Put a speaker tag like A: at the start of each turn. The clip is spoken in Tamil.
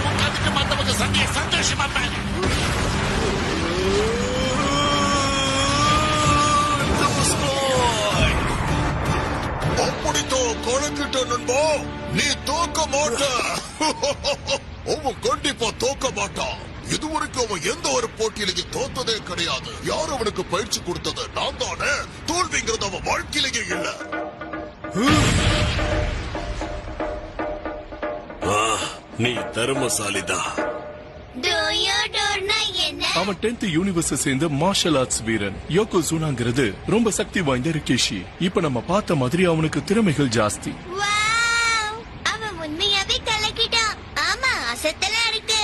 A: உட்காந்துட்டு மத்தவங்க சண்டைய சந்தோஷமா பாரு.
B: அப்படித்தோ கணக்கிட்ட நண்பா, நீ தோக்க மாட்ட. அவன் கண்டிப்பா தோக்க மாட்டான். இதுவரைக்கும் அவன் எந்த ஒரு போட்டியிலையும் தோத்ததே கிடையாது. யார் அவனுக்கு பயிற்சி கொடுத்தது? நான் தானே. தோல்விங்கிறது அவன் வாழ்க்கையிலேயே இல்ல.
C: நீ தர்மசாலிதான்.
D: அவன் 10th யூனிவர்ஸ் சேர்ந்த மார்ஷல் ஆர்ட்ஸ் வீரன். யோகோசுனாங்கிறது ரொம்ப சக்தி வாய்ந்த ரிகேஷி. இப்ப நம்ம பார்த்த மாதிரி அவனுக்கு திறமைகள் ஜாஸ்தி.
E: அவன் உண்மையாவே கலக்கிட்டான். ஆமா, அசத்தலா இருக்கு.